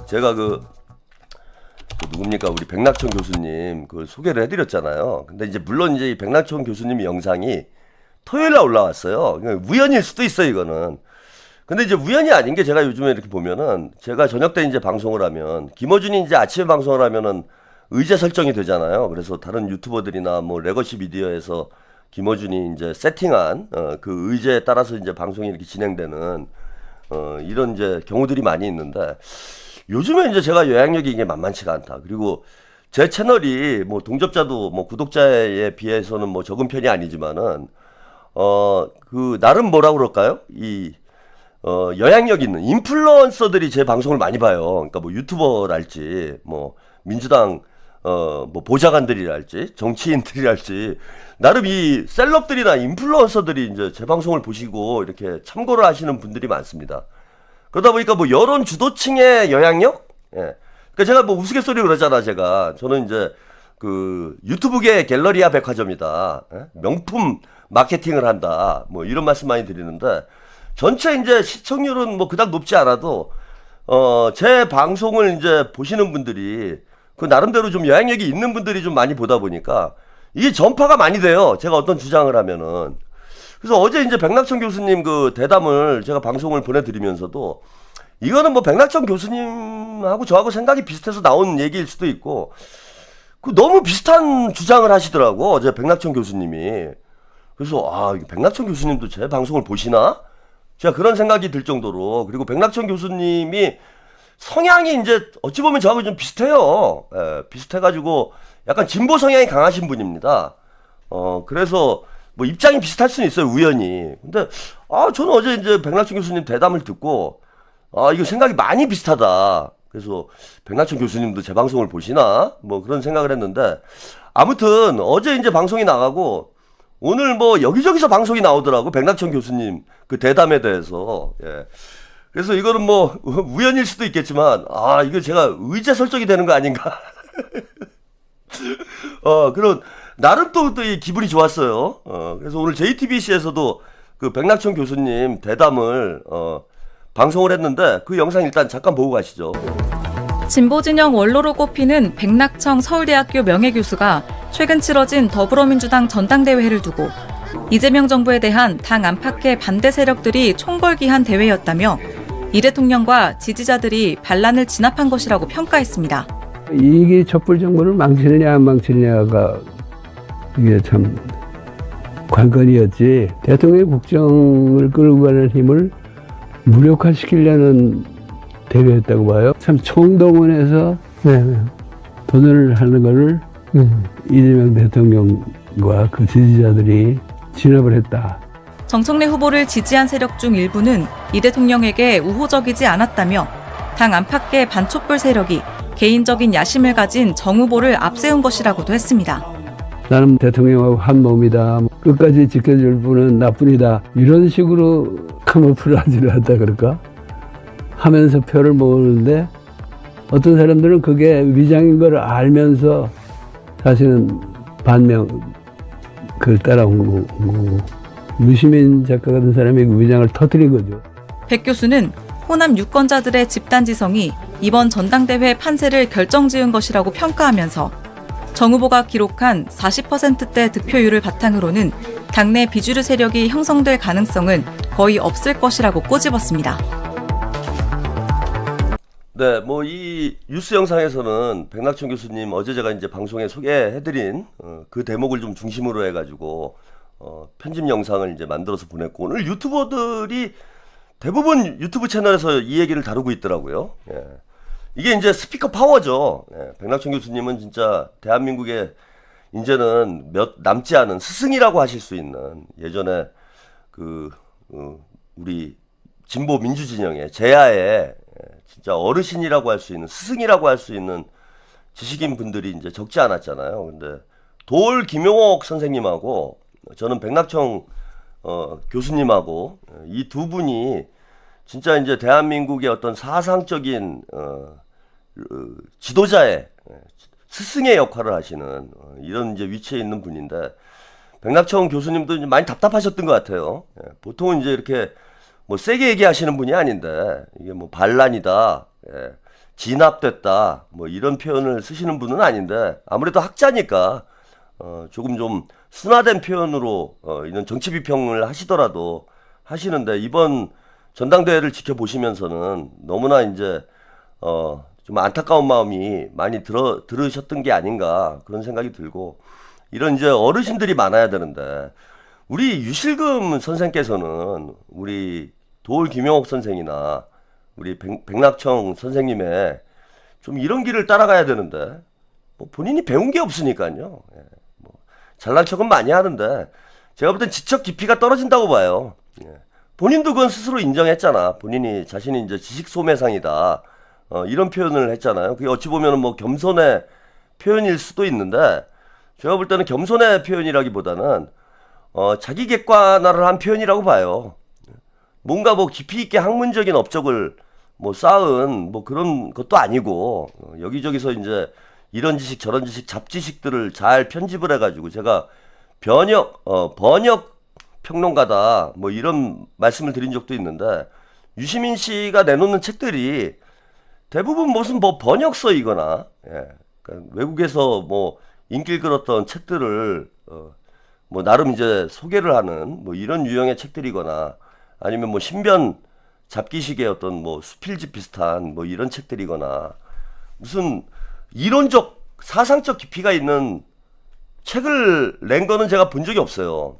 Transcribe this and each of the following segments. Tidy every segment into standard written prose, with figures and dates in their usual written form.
제가 누굽니까 우리 백낙천 교수님 그 소개를 해드렸잖아요. 근데 이제 물론 이제 이 백낙천 교수님 영상이 토요일날 올라왔어요. 그러니까 우연일 수도 있어요 이거는. 근데 이제 우연이 아닌 게 제가 요즘에 이렇게 보면은 제가 저녁 때 이제 방송을 하면 김어준이 이제 아침에 방송을 하면은 의제 설정이 되잖아요. 그래서 다른 유튜버들이나 뭐 레거시 미디어에서 김어준이 이제 세팅한 그 의제에 따라서 이제 방송이 이렇게 진행되는 이런 이제 경우들이 많이 있는데 요즘에 이제 제가 영향력이 이게 만만치가 않다. 그리고 제 채널이 뭐 동접자도 뭐 구독자에 비해서는 뭐 적은 편이 아니지만은 그 나름 뭐라 그럴까요? 영향력 있는 인플루언서들이 제 방송을 많이 봐요. 그러니까 뭐 유튜버랄지 뭐 민주당 뭐 보좌관들이랄지 정치인들이랄지 나름 이 셀럽들이나 인플루언서들이 이제 제 방송을 보시고 이렇게 참고를 하시는 분들이 많습니다. 그러다 보니까 뭐 여론 주도층의 영향력? 예. 그러니까 제가 뭐 우스갯소리 그러잖아, 제가. 저는 이제 그 유튜브계 갤러리아 백화점이다. 예? 명품 마케팅을 한다. 뭐 이런 말씀 많이 드리는데 전체 이제 시청률은 뭐 그닥 높지 않아도 제 방송을 이제 보시는 분들이 그 나름대로 좀 영향력이 있는 분들이 좀 많이 보다 보니까 이게 전파가 많이 돼요. 제가 어떤 주장을 하면은. 그래서 어제 이제 백낙천 교수님 그 대담을 제가 방송을 보내드리면서도 이거는 뭐 백낙천 교수님하고 저하고 생각이 비슷해서 나온 얘기일 수도 있고 그 너무 비슷한 주장을 하시더라고 어제 백낙천 교수님이. 그래서 백낙천 교수님도 제 방송을 보시나? 제가 그런 생각이 들 정도로. 그리고 백낙천 교수님이 성향이 이제 어찌 보면 저하고 좀 비슷해요. 예, 비슷해가지고 약간 진보 성향이 강하신 분입니다. 그래서 뭐 입장이 비슷할 수는 있어요, 우연히. 근데 저는 어제 이제 백낙천 교수님 대담을 듣고 이거 생각이 많이 비슷하다. 그래서 백낙천 교수님도 제 방송을 보시나? 뭐 그런 생각을 했는데 아무튼 어제 이제 방송이 나가고 오늘 뭐 여기저기서 방송이 나오더라고. 백낙천 교수님 그 대담에 대해서. 예. 그래서 이거는 뭐 우연일 수도 있겠지만 이거 제가 의제 설정이 되는 거 아닌가? 그런 나름 또 이 기분이 좋았어요. 그래서 오늘 JTBC에서도 그 백낙천 교수님 대담을 방송을 했는데 그 영상 일단 잠깐 보고 가시죠. 진보진영 원로로 꼽히는 백낙청 서울대학교 명예교수가 최근 치러진 더불어민주당 전당대회를 두고 이재명 정부에 대한 당 안팎의 반대 세력들이 총궐기한 대회였다며 이 대통령과 지지자들이 반란을 진압한 것이라고 평가했습니다. 이게 촛불 정부를 망치느냐 안 망치느냐가 이게 참 관건이었지. 대통령의 국정을 끌고 가는 힘을 무력화시키려는 대회였다고 봐요. 참 총동원해서 도전을 하는 것을 이재명 대통령과 그 지지자들이 진압을 했다. 정청래 후보를 지지한 세력 중 일부는 이 대통령에게 우호적이지 않았다며 당 안팎의 반촛불 세력이 개인적인 야심을 가진 정 후보를 앞세운 것이라고도 했습니다. 나는 대통령하고 한 몸이다. 끝까지 지켜줄 분은 나뿐이다. 이런 식으로 카모플라지를 한다 그럴까? 하면서 표를 모으는데 어떤 사람들은 그게 위장인 걸 알면서 사실은 반명 그걸 따라온 거고 유시민 작가 같은 사람이 그 위장을 터뜨린 거죠. 백 교수는 호남 유권자들의 집단지성이 이번 전당대회 판세를 결정지은 것이라고 평가하면서 정 후보가 기록한 40%대 득표율을 바탕으로는 당내 비주류 세력이 형성될 가능성은 거의 없을 것이라고 꼬집었습니다. 네, 뭐 이 뉴스 영상에서는 백낙천 교수님 어제 제가 이제 방송에 소개해드린 그 대목을 좀 중심으로 해가지고 편집 영상을 이제 만들어서 보냈고 오늘 유튜버들이 대부분 유튜브 채널에서 이 얘기를 다루고 있더라고요. 예. 이게 이제 스피커 파워죠. 예. 백낙천 교수님은 진짜 대한민국에 이제는 몇 남지 않은 스승이라고 하실 수 있는 예전에 우리 진보 민주진영의 제야의 진짜 어르신이라고 할 수 있는 스승이라고 할 수 있는 지식인 분들이 이제 적지 않았잖아요. 근데 돌 김용옥 선생님하고 저는 백낙천 교수님하고 이 두 분이 진짜 이제 대한민국의 어떤 사상적인 지도자의 스승의 역할을 하시는 이런 이제 위치에 있는 분인데 백낙천 교수님도 이제 많이 답답하셨던 것 같아요. 보통은 이제 이렇게 뭐 세게 얘기하시는 분이 아닌데 이게 뭐 반란이다. 진압됐다 뭐 이런 표현을 쓰시는 분은 아닌데 아무래도 학자니까 조금 좀 순화된 표현으로 이런 정치 비평을 하시더라도 하시는데 이번 전당대회를 지켜보시면서는 너무나 이제 좀 안타까운 마음이 많이 들으셨던 게 아닌가 그런 생각이 들고 이런 이제 어르신들이 많아야 되는데 우리 유실금 선생께서는 우리 도올 김영옥 선생이나 우리 백낙청 선생님의 좀 이런 길을 따라가야 되는데 뭐 본인이 배운 게 없으니까요. 예, 뭐 잘난 척은 많이 하는데 제가 볼 땐 지적 깊이가 떨어진다고 봐요. 예. 본인도 그건 스스로 인정했잖아. 본인이 자신이 이제 지식 소매상이다. 이런 표현을 했잖아요. 그게 어찌 보면은 뭐 겸손의 표현일 수도 있는데 제가 볼 때는 겸손의 표현이라기보다는 자기 객관화를 한 표현이라고 봐요. 뭔가 뭐 깊이 있게 학문적인 업적을 뭐 쌓은 뭐 그런 것도 아니고 여기저기서 이제 이런 지식 저런 지식 잡지식들을 잘 편집을 해가지고 제가 번역 평론가다 뭐 이런 말씀을 드린 적도 있는데 유시민 씨가 내놓는 책들이 대부분 무슨 뭐 번역서이거나 그러니까 외국에서 뭐 인기를 끌었던 책들을 뭐 나름 이제 소개를 하는 뭐 이런 유형의 책들이거나 아니면 뭐 신변 잡기식의 어떤 뭐 수필집 비슷한 뭐 이런 책들이거나 무슨 이론적 사상적 깊이가 있는 책을 낸 거는 제가 본 적이 없어요.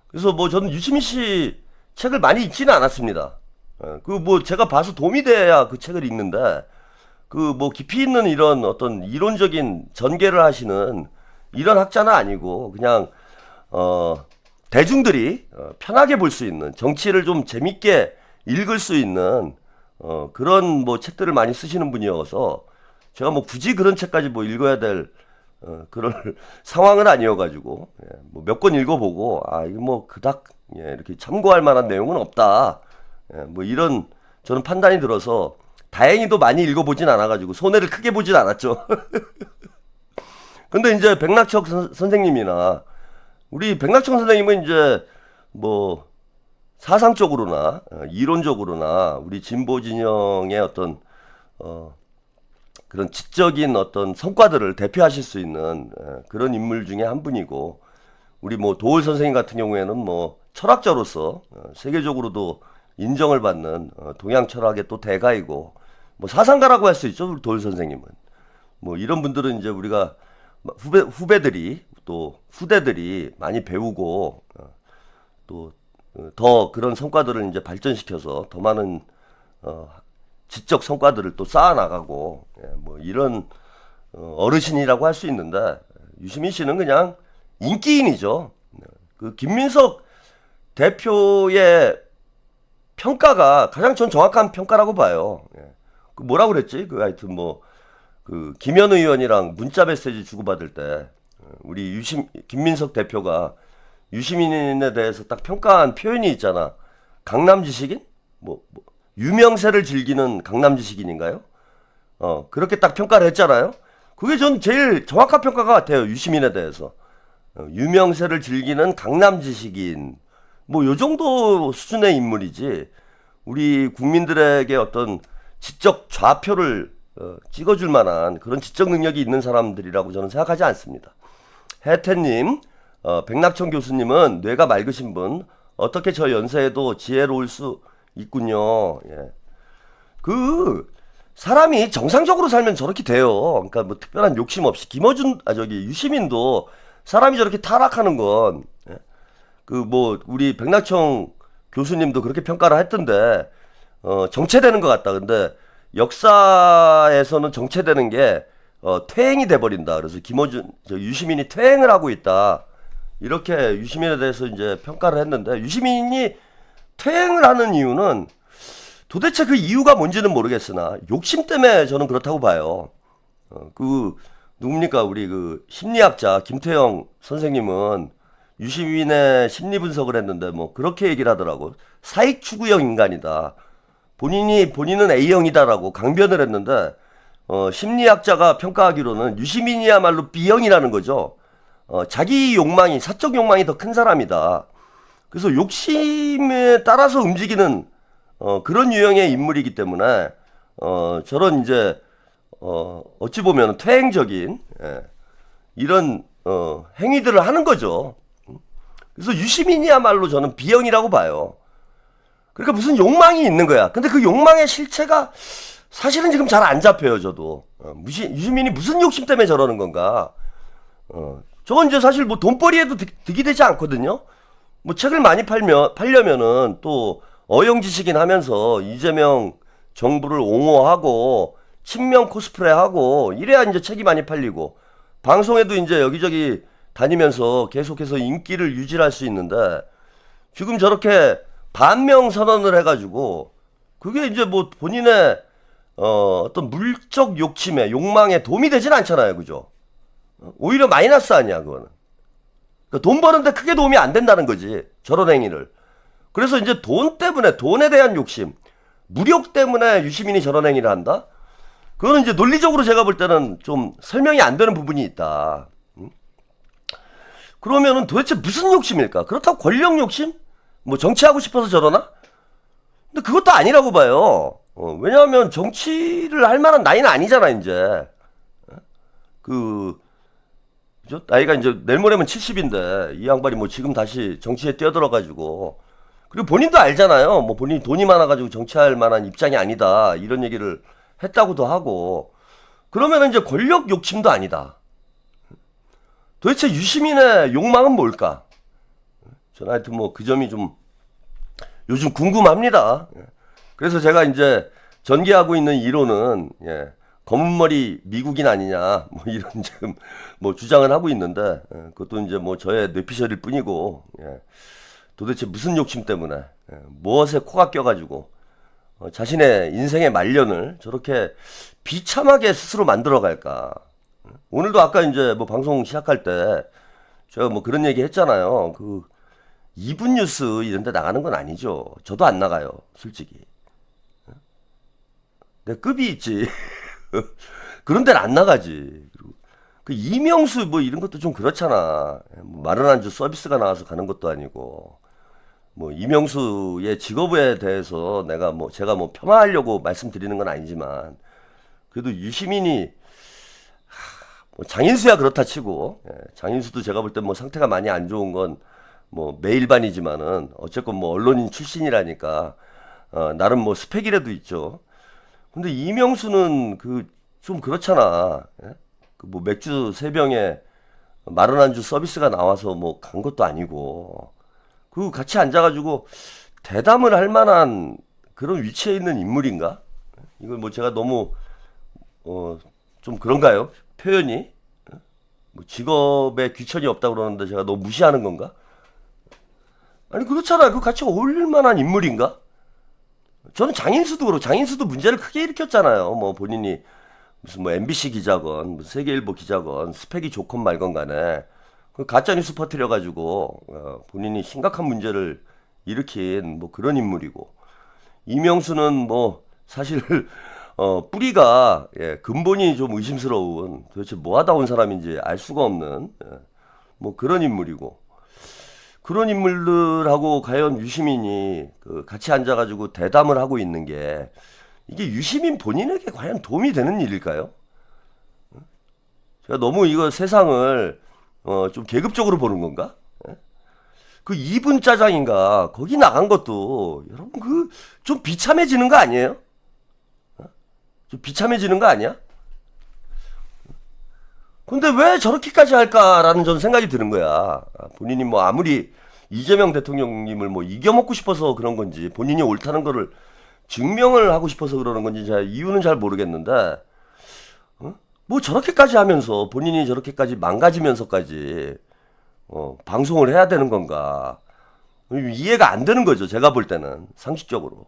그래서 뭐 저는 유시민 씨 책을 많이 읽지는 않았습니다. 그 뭐 제가 봐서 도움이 돼야 그 책을 읽는데 그 뭐 깊이 있는 이런 어떤 이론적인 전개를 하시는 이런 학자는 아니고 그냥 대중들이 편하게 볼 수 있는 정치를 좀 재밌게 읽을 수 있는 그런 뭐 책들을 많이 쓰시는 분이어서 제가 뭐 굳이 그런 책까지 뭐 읽어야 될 그럴 상황은 아니어가지고 뭐 몇 권 읽어보고 이거 뭐 그닥 이렇게 참고할 만한 내용은 없다 뭐 이런 저는 판단이 들어서 다행히도 많이 읽어보진 않아가지고 손해를 크게 보진 않았죠. 근데 이제 백낙청 선생님이나 우리 백낙청 선생님은 이제 뭐 사상적으로나 이론적으로나 우리 진보 진영의 어떤 그런 지적인 어떤 성과들을 대표하실 수 있는 그런 인물 중에 한 분이고 우리 뭐 도올 선생님 같은 경우에는 뭐 철학자로서 세계적으로도 인정을 받는 동양 철학의 또 대가이고 뭐 사상가라고 할 수 있죠. 우리 도올 선생님은 뭐 이런 분들은 이제 우리가 후배들이 또 후대들이 많이 배우고 또 더 그런 성과들을 이제 발전시켜서 더 많은 지적 성과들을 또 쌓아 나가고 뭐 이런 어르신이라고 할 수 있는데 유시민 씨는 그냥 인기인이죠. 그 김민석 대표의 평가가 가장 전 정확한 평가라고 봐요. 그 뭐라 그랬지? 그 하여튼 뭐 그 김현 의원이랑 문자 메시지 주고받을 때 우리 김민석 대표가 유시민에 대해서 딱 평가한 표현이 있잖아. 강남 지식인? 뭐 유명세를 즐기는 강남 지식인인가요? 그렇게 딱 평가를 했잖아요. 그게 전 제일 정확한 평가가 같아요. 유시민에 대해서. 유명세를 즐기는 강남 지식인. 뭐 요 정도 수준의 인물이지. 우리 국민들에게 어떤 지적 좌표를 찍어줄 만한 그런 지적 능력이 있는 사람들이라고 저는 생각하지 않습니다. 혜태님, 백낙청 교수님은 뇌가 맑으신 분, 어떻게 저 연세에도 지혜로울 수 있군요. 그 사람이 정상적으로 살면 저렇게 돼요. 그러니까 뭐 특별한 욕심 없이 유시민도 사람이 저렇게 타락하는 건 그 뭐 우리 백낙청 교수님도 그렇게 평가를 했던데 정체되는 것 같다. 근데 역사에서는 정체되는 게 퇴행이 돼버린다. 그래서 유시민이 퇴행을 하고 있다. 이렇게 유시민에 대해서 이제 평가를 했는데 유시민이 퇴행을 하는 이유는 도대체 그 이유가 뭔지는 모르겠으나 욕심 때문에 저는 그렇다고 봐요. 그 누굽니까 우리 그 심리학자 김태형 선생님은 유시민의 심리 분석을 했는데 뭐 그렇게 얘기를 하더라고. 사익 추구형 인간이다. 본인은 A형이다라고 강변을 했는데 심리학자가 평가하기로는 유시민이야말로 B형이라는 거죠. 자기 욕망이 사적 욕망이 더 큰 사람이다. 그래서 욕심에 따라서 움직이는 그런 유형의 인물이기 때문에 저런 이제 어찌 보면 퇴행적인 이런 행위들을 하는 거죠. 그래서 유시민이야말로 저는 B형이라고 봐요. 그러니까 무슨 욕망이 있는 거야. 근데 그 욕망의 실체가 사실은 지금 잘 안 잡혀요, 저도. 유시민이 무슨 욕심 때문에 저러는 건가. 저건 이제 사실 뭐 돈벌이에도 득이 되지 않거든요. 뭐 책을 많이 팔려면은 또 어영지식인 하면서 이재명 정부를 옹호하고 친명 코스프레하고 이래야 이제 책이 많이 팔리고 방송에도 이제 여기저기 다니면서 계속해서 인기를 유지할 수 있는데 지금 저렇게 반명 선언을 해가지고 그게 이제 뭐 본인의 어떤 물적 욕심에 욕망에 도움이 되진 않잖아요, 그죠? 오히려 마이너스 아니야, 그거는. 그러니까 돈 버는데 크게 도움이 안 된다는 거지, 저런 행위를. 그래서 이제 돈 때문에, 돈에 대한 욕심, 무력 때문에 유시민이 저런 행위를 한다? 그거는 이제 논리적으로 제가 볼 때는 좀 설명이 안 되는 부분이 있다. 그러면은 도대체 무슨 욕심일까? 그렇다고 권력 욕심? 뭐 정치하고 싶어서 저러나? 근데 그것도 아니라고 봐요. 왜냐하면 정치를 할 만한 나이는 아니잖아, 이제. 그죠? 나이가 이제 내일 모레면 70인데, 이 양반이 뭐 지금 다시 정치에 뛰어들어가지고, 그리고 본인도 알잖아요. 뭐 본인이 돈이 많아가지고 정치할 만한 입장이 아니다. 이런 얘기를 했다고도 하고. 그러면 이제 권력 욕심도 아니다. 도대체 유시민의 욕망은 뭘까? 저는 하여튼 뭐 그 점이 좀 요즘 궁금합니다. 그래서 제가 이제 전개하고 있는 이론은 검은머리 미국인 아니냐 뭐 이런 지금 뭐 주장을 하고 있는데 그것도 이제 뭐 저의 뇌피셜일 뿐이고 도대체 무슨 욕심 때문에 무엇에 코가 껴가지고 자신의 인생의 말년을 저렇게 비참하게 스스로 만들어갈까? 오늘도 아까 이제 뭐 방송 시작할 때 제가 뭐 그런 얘기 했잖아요. 그 2분 뉴스 이런 데 나가는 건 아니죠. 저도 안 나가요, 솔직히. 내 급이 있지. 그런 데는 안 나가지. 그리고 그 이명수 뭐 이런 것도 좀 그렇잖아. 뭐 마른 안주 서비스가 나와서 가는 것도 아니고. 뭐 이명수의 직업에 대해서 제가 뭐 폄하하려고 말씀드리는 건 아니지만 그래도 유시민이 뭐 장인수야 그렇다 치고 장인수도 제가 볼 때 뭐 상태가 많이 안 좋은 건 뭐 매일반이지만은 어쨌건 뭐 언론인 출신이라니까 나름 뭐 스펙이라도 있죠. 근데 이명수는 그 좀 그렇잖아. 그 뭐 맥주 3병에 마른 안주 서비스가 나와서 뭐 간 것도 아니고 그 같이 앉아가지고 대담을 할 만한 그런 위치에 있는 인물인가? 이걸 뭐 제가 너무 좀 그런가요? 표현이? 뭐 직업에 귀천이 없다고 그러는데 제가 너무 무시하는 건가? 아니 그렇잖아. 그 같이 어울릴 만한 인물인가? 저는 장인수도 그렇고 장인수도 문제를 크게 일으켰잖아요. 뭐 본인이 무슨 뭐 MBC 기자건 무슨 세계일보 기자건 스펙이 좋건 말건 간에 그 가짜뉴스 퍼뜨려가지고 본인이 심각한 문제를 일으킨 뭐 그런 인물이고 이명수는 뭐 사실 뿌리가 근본이 좀 의심스러운 도대체 뭐하다 온 사람인지 알 수가 없는 뭐 그런 인물이고 그런 인물들하고 과연 유시민이 그 같이 앉아가지고 대담을 하고 있는 게 이게 유시민 본인에게 과연 도움이 되는 일일까요? 제가 너무 이거 세상을 좀 계급적으로 보는 건가? 그 2분 짜장인가 거기 나간 것도 여러분 그 좀 비참해지는 거 아니에요? 좀 비참해지는 거 아니야? 근데 왜 저렇게까지 할까라는 전 생각이 드는 거야. 본인이 뭐 아무리 이재명 대통령님을 뭐 이겨먹고 싶어서 그런 건지 본인이 옳다는 거를 증명을 하고 싶어서 그러는 건지 제가 이유는 잘 모르겠는데 뭐 저렇게까지 하면서 본인이 저렇게까지 망가지면서까지 방송을 해야 되는 건가 이해가 안 되는 거죠. 제가 볼 때는 상식적으로.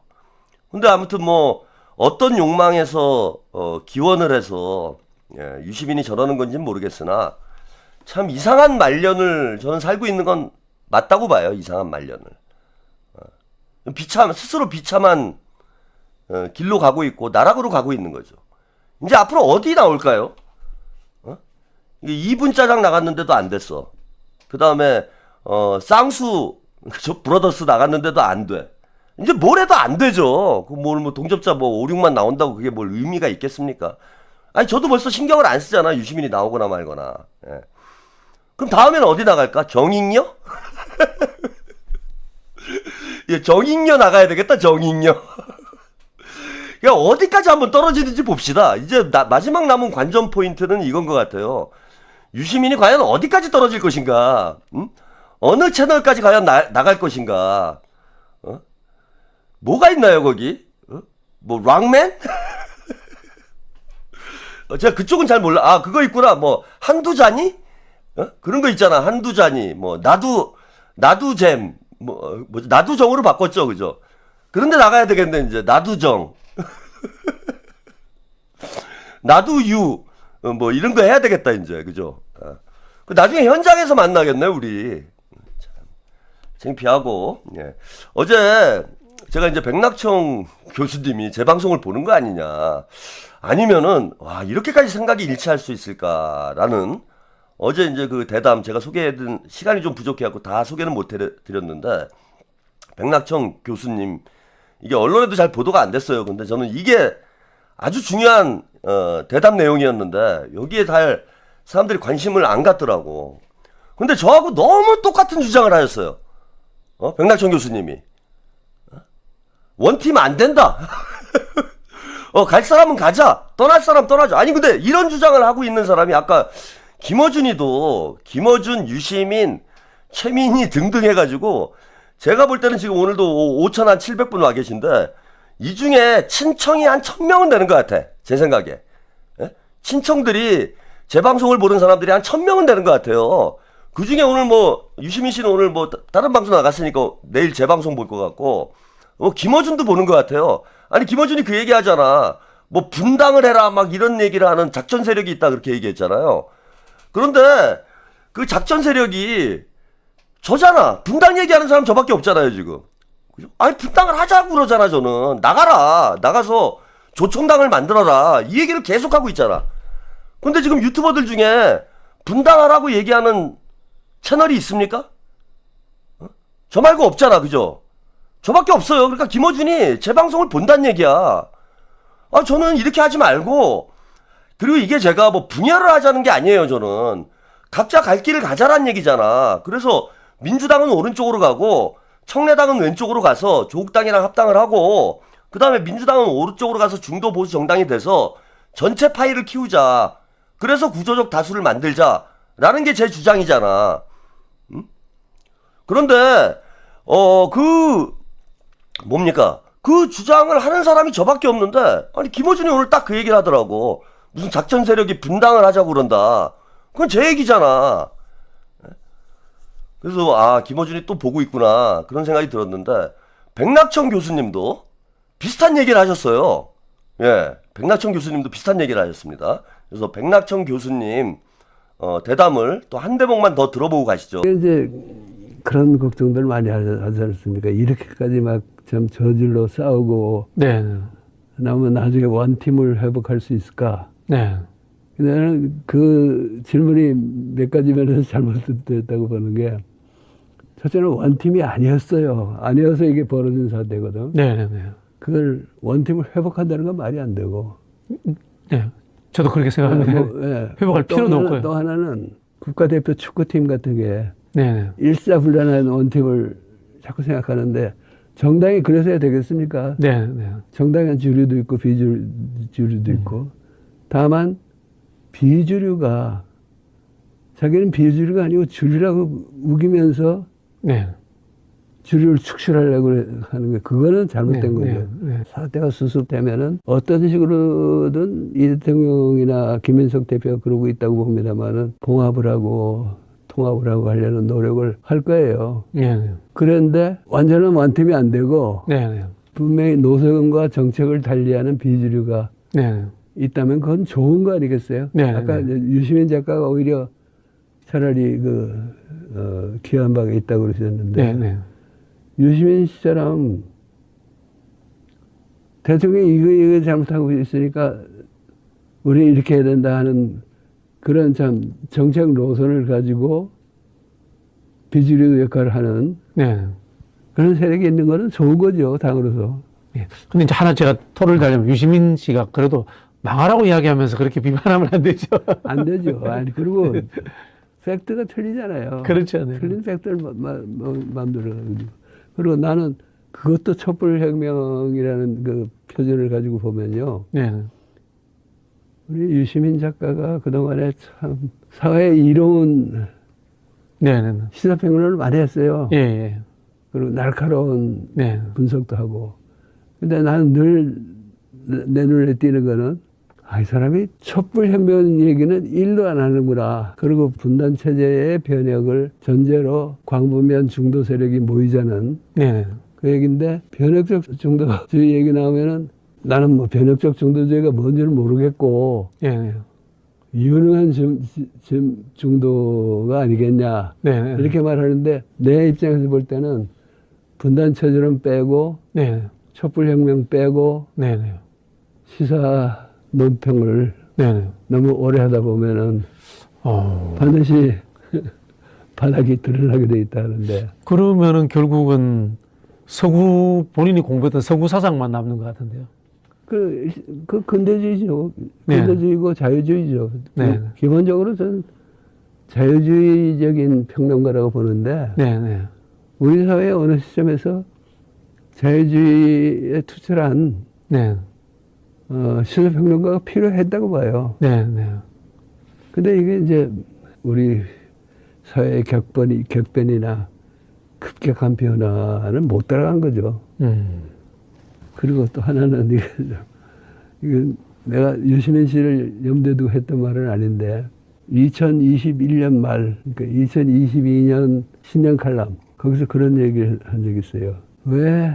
근데 아무튼 뭐 어떤 욕망에서 기원을 해서 유시민이 저러는 건지는 모르겠으나 참 이상한 말년을 저는 살고 있는 건 맞다고 봐요. 이상한 말년을 스스로 비참한 길로 가고 있고 나락으로 가고 있는 거죠. 이제 앞으로 어디 나올까요? 이게 2분 짜장 나갔는데도 안 됐어. 그 다음에 쌍수 브러더스 나갔는데도 안 돼. 이제 뭘 해도 안 되죠. 뭐 동접자 뭐 5, 6만 나온다고 그게 뭘 의미가 있겠습니까? 아니, 저도 벌써 신경을 안 쓰잖아. 유시민이 나오거나 말거나. 예. 그럼 다음에는 어디 나갈까? 정익녀? 예, 정익녀 나가야 되겠다, 정익녀. 그냥 어디까지 한번 떨어지는지 봅시다. 이제 마지막 남은 관전 포인트는 이건 것 같아요. 유시민이 과연 어디까지 떨어질 것인가? 응? 어느 채널까지 과연 나갈 것인가? 어? 뭐가 있나요, 거기? 어? 뭐, 락맨? 제가 그쪽은 잘 몰라. 아, 그거 있구나. 뭐, 한두 잔이? 어? 그런 거 있잖아. 한두 잔이. 뭐, 나두잼. 뭐, 나두정으로 바꿨죠. 그죠? 그런데 나가야 되겠네, 이제. 나두정. 나두유. 뭐, 이런 거 해야 되겠다, 이제. 그죠? 나중에 현장에서 만나겠네, 우리. 참, 창피하고. 예. 어제, 제가 이제 백낙청 교수님이 제 방송을 보는 거 아니냐. 아니면은, 와, 이렇게까지 생각이 일치할 수 있을까라는 어제 이제 그 대담 제가 소개해드린 시간이 좀 부족해갖고 다 소개는 못 드렸는데, 백낙청 교수님, 이게 언론에도 잘 보도가 안 됐어요. 근데 저는 이게 아주 중요한, 대담 내용이었는데, 여기에 잘 사람들이 관심을 안 갖더라고. 근데 저하고 너무 똑같은 주장을 하셨어요. 백낙청 교수님이. 원팀 안 된다. 갈 사람은 가자. 떠날 사람 떠나자. 아니, 근데 이런 주장을 하고 있는 사람이 아까 김어준이도, 김어준, 유시민, 최민희 등등 해가지고, 제가 볼 때는 지금 오늘도 5,700분 와 계신데, 이 중에 친청이 한 1,000명은 되는 것 같아. 제 생각에. 예? 친청들이, 제 방송을 보는 사람들이 한 1,000명은 되는 것 같아요. 그 중에 오늘 뭐, 유시민 씨는 오늘 뭐, 다른 방송 나갔으니까 내일 제 방송 볼 것 같고, 김어준도 보는 것 같아요. 아니, 김어준이 그 얘기 하잖아. 뭐, 분당을 해라, 막 이런 얘기를 하는 작전 세력이 있다, 그렇게 얘기했잖아요. 그런데, 그 작전 세력이 저잖아. 분당 얘기하는 사람 저밖에 없잖아요, 지금. 그죠? 아니, 분당을 하자고 그러잖아, 저는. 나가라. 나가서 조총당을 만들어라. 이 얘기를 계속하고 있잖아. 근데 지금 유튜버들 중에 분당하라고 얘기하는 채널이 있습니까? 저 말고 없잖아, 그죠? 저밖에 없어요. 그러니까 김어준이 제 방송을 본다는 얘기야. 아, 저는 이렇게 하지 말고, 그리고 이게 제가 뭐 분열을 하자는 게 아니에요, 저는. 각자 갈 길을 가자란 얘기잖아. 그래서 민주당은 오른쪽으로 가고, 청래당은 왼쪽으로 가서 조국당이랑 합당을 하고, 그 다음에 민주당은 오른쪽으로 가서 중도 보수 정당이 돼서 전체 파이를 키우자. 그래서 구조적 다수를 만들자. 라는 게 제 주장이잖아. 응? 그런데, 뭡니까? 그 주장을 하는 사람이 저밖에 없는데, 아니, 김어준이 오늘 딱 그 얘기를 하더라고. 무슨 작전 세력이 분당을 하자고 그런다. 그건 제 얘기잖아. 그래서, 아, 김어준이 또 보고 있구나. 그런 생각이 들었는데, 백낙청 교수님도 비슷한 얘기를 하셨어요. 예. 백낙청 교수님도 비슷한 얘기를 하셨습니다. 그래서 백낙청 교수님, 대담을 또 한 대목만 더 들어보고 가시죠. 이제 그런 걱정들 많이 하지 않습니까? 이렇게까지 막 좀 저질러 싸우고, 네. 나면 나중에 원팀을 회복할 수 있을까? 네. 나는 그 질문이 몇 가지 면에서 잘못됐다고 보는 게, 첫째는 원팀이 아니었어요. 아니어서 이게 벌어진 사태거든. 네. 그걸 원팀을 회복한다는 건 말이 안 되고. 네. 저도 그렇게 생각합니다. 예. 회복할 필요는 없고요. 또 하나는 국가대표 축구팀 같은 게 네. 일사불란한 원팀을 자꾸 생각하는데, 정당이 그래서야 되겠습니까? 네. 정당한 주류도 있고 비주류도 있고. 다만 비주류가 자기는 비주류가 아니고 주류라고 우기면서 네. 주류를 축출하려고 하는 게, 그거는 잘못된 거죠. 네. 사태가 수습되면은 어떤 식으로든 이 대통령이나 김인석 대표가 그러고 있다고 봅니다만은 봉합을 하고 통합을 하고 하려는 노력을 할 거예요. 네. 그런데 완전한 원팀이 안 되고 네. 분명히 노선과 정책을 달리하는 비주류가 네. 있다면 그건 좋은 거 아니겠어요? 네. 아까 이제 유시민 작가가 오히려 차라리 기여한 바가 있다고 그러셨는데, 네. 유시민 씨처럼 대통령이 이거 잘못하고 있으니까 우리 이렇게 해야 된다 하는 그런 참 정책 노선을 가지고 비주류 역할을 하는 네. 그런 세력이 있는 거는 좋은 거죠, 당으로서. 예. 근데 이제 하나 제가 토를 달려면 유시민 씨가 그래도 망하라고 이야기하면서 그렇게 비판하면 안 되죠. 안 되죠. 아니, 그리고 팩트가 틀리잖아요. 그렇죠. 네. 틀린 팩트를 만들어. 그리고 나는 그것도 촛불혁명이라는 그 표준을 가지고 보면요. 네. 우리 유시민 작가가 그동안에 참 사회에 이로운 네. 네. 시사평론을 많이 했어요. 예, 예. 그리고 날카로운 네. 분석도 하고. 근데 나는 늘 내 눈에 띄는 거는 이 사람이 촛불혁명 얘기는 일도 안 하는구나. 그리고 분단체제의 변혁을 전제로 광범위한 중도 세력이 모이자는 네. 그 얘기인데 변혁적 중도주의 얘기 나오면은 나는 뭐 변혁적 중도주의가 뭔지는 모르겠고 예. 네. 유능한 중도가 아니겠냐. 네. 이렇게 말하는데 내 입장에서 볼 때는 분단체제는 빼고 네. 촛불혁명 빼고 네. 네. 시사 논평을 네. 너무 오래 하다 보면은 반드시 바닥이 드러나게 돼 있다는데. 그러면은 결국은 서구 본인이 공부했던 서구 사상만 남는 것 같은데요. 그 근대주의죠. 네. 근대주의고 자유주의죠. 네. 기본적으로 저는 자유주의적인 평론가라고 보는데 네. 네. 우리 사회의 어느 시점에서 자유주의에 투철한 네. 시사평론가가 필요했다고 봐요. 네. 네. 근데 이게 이제 우리 사회의 격변이나 급격한 변화는 못 따라간 거죠. 그리고 또 하나는 이건 내가 유시민 씨를 염두에 두고 했던 말은 아닌데 2021년 말, 그러니까 2022년 신년 칼럼 거기서 그런 얘기를 한 적이 있어요. 왜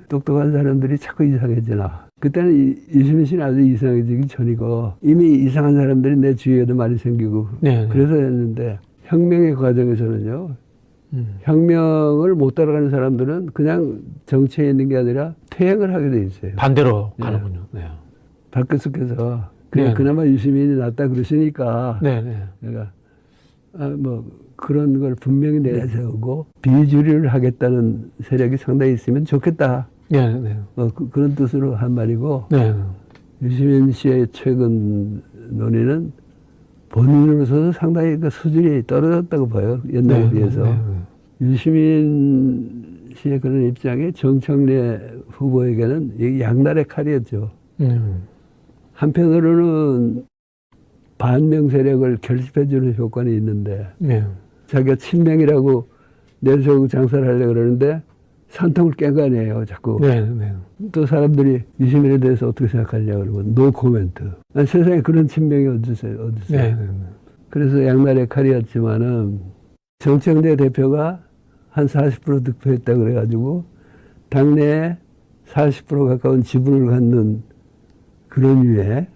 똑똑한 사람들이 자꾸 이상해지나. 그때는 유시민 씨는 아주 이상해지기 전이고 이미 이상한 사람들이 내 주위에도 많이 생기고 네. 그래서 했는데 혁명의 과정에서는요. 혁명을 못 따라가는 사람들은 그냥 정치에 있는 게 아니라 퇴행을 하게 돼 있어요. 반대로 네. 가는군요. 네. 발끝속에서 그냥 네. 그나마 유시민이 낫다 그러시니까 네. 네. 내가 뭐 그런 걸 분명히 내세우고 비주류를 하겠다는 세력이 상당히 있으면 좋겠다. 네. 네. 그런 뜻으로 한 말이고 네. 유시민 씨의 최근 논의는 본인으로서도 상당히 그 수준이 떨어졌다고 봐요. 옛날에 네. 비해서. 네. 유시민 씨의 그런 입장이 정청래 후보에게는 이 양날의 칼이었죠. 한편으로는 반명 세력을 결집해주는 효과는 있는데 네. 자기가 친명이라고 내세우고 장사를 하려고 그러는데 산통을 깬 거 아니에요, 자꾸. 네. 네. 또 사람들이 유시민에 대해서 어떻게 생각하냐고 그러면 노 코멘트. 세상에 그런 친명이 어딨어요. 네. 그래서 양날의 칼이었지만은 정청래 대표가 한 40% 득표했다 그래가지고 당내에 40% 가까운 지분을 갖는 그런 유에